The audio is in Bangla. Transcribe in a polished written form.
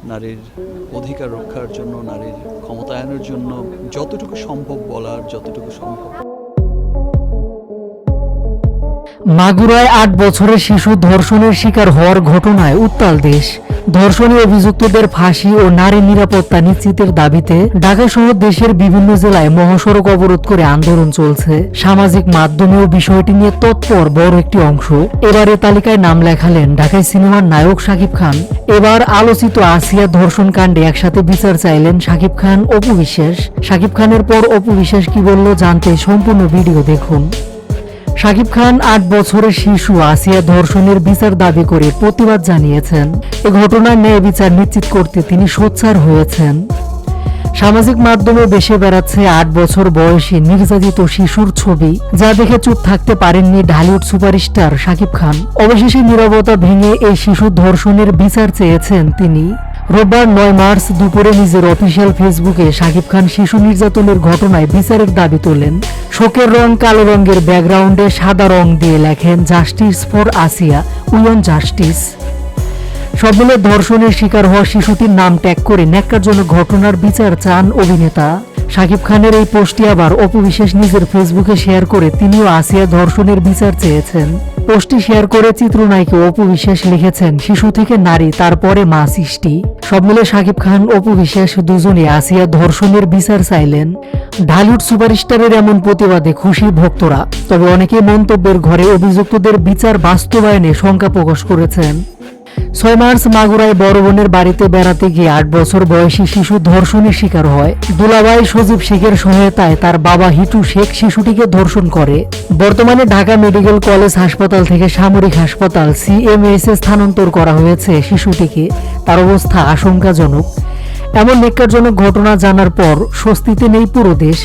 নারীর অধিকার রক্ষার জন্য, নারীর ক্ষমতায়নের জন্য যতটুকু সম্ভব বলার, যতটুকু সম্ভব। মাগুরায় ৮ বছরের শিশু ধর্ষণের শিকার হওয়ার ঘটনায় উত্তাল দেশ। ধর্ষণে অভিযুক্তদের ফাঁসি ও নারী নিরাপত্তা নিশ্চিতের দাবিতে ঢাকাসহ দেশের বিভিন্ন জেলায় মহাসড়ক অবরোধ করে আন্দোলন চলছে। সামাজিক মাধ্যমেও বিষয়টি নিয়ে তৎপর বড় একটি অংশ। এবারে তালিকায় নাম লেখালেন ঢাকায় সিনেমার নায়ক শাকিব খান। এবার আলোচিত আসিয়া ধর্ষণ কাণ্ডে একসাথে বিচার চাইলেন শাকিব খান, অপু বিশ্বাস। শাকিব খানের পর অপু বিশ্বাস কি বলল জানতে সম্পূর্ণ ভিডিও দেখুন। শাকিব খান ৮ বছরের শিশু আসিয়া ধর্ষণের বিচার দাবি করে প্রতিবাদ জানিয়েছেন। এ ঘটনার ন্যায় বিচার নিশ্চিত করতে তিনি সোচ্চার হয়েছেন। সামাজিক মাধ্যমে বেশি বেড়াচ্ছে ৮ বছর বয়সী নির্যাতিত শিশুর ছবি, যা দেখে চুপ থাকতে পারেননি ঢালিউড সুপারস্টার শাকিব খান। অবশেষে নীরবতা ভেঙে এই শিশু ধর্ষণের বিচার চেয়েছেন তিনি। রোববার ৯ মার্চ দুপুরে নিজের অফিসিয়াল ফেসবুকে শাকিব খান শিশু নির্যাতনের ঘটনায় বিচারের দাবি তোলেন। শোকের রং কালো রঙের ব্যাকগ্রাউন্ডে সাদা রং দিয়ে লেখেন justice for Asiya, we want justice. সব মিলে ধর্ষণের শিকার হওয়া শিশুটির নাম ট্যাগ করে ন্যাক্কারজনক ঘটনার বিচার চান অভিনেতা। শাকিব খানের এই পোস্টটি আবার অপু বিশ্বাস নিজের ফেসবুকে শেয়ার করে তিনিও আসিয়া ধর্ষণের বিচার চেয়েছেন। পোস্টটি শেয়ার করে চিত্রনায়িকা অপু বিশ্বাস লিখেছেন, শিশু থেকে নারী, তারপরে মা সৃষ্টি। সব মিলে শাকিব খান, অপু বিশ্বাস দুজনে আসিয়া ধর্ষণের বিচার চাইলেন। ঢালিউড সুপারস্টারের এমন প্রতিবাদে খুশি ভক্তরা, তবে অনেকে মন্তব্যের ঘরে অভিযুক্তদের বিচার বাস্তবায়নে শঙ্কা প্রকাশ করেছেন। ৬ মার্চ মাগুরায় বড় বোনের বাড়িতে বেড়াতে গিয়ে ৮ বছর বয়সী শিশু ধর্ষণের শিকার হয়। দুলাভাই সজীব শেখের সহায়তায় তার বাবা হিটু শেখ শিশুটিকে ধর্ষণ করে। বর্তমানে ঢাকা মেডিকেল কলেজ হাসপাতাল থেকে সামরিক হাসপাতাল CMS এ স্থানান্তর করা হয়েছে শিশুটিকে। তার অবস্থা আশঙ্কাজনক। এমন ন্যাক্কারজনক ঘটনা জানার পর স্বস্তিতে নেই পুরো দেশ।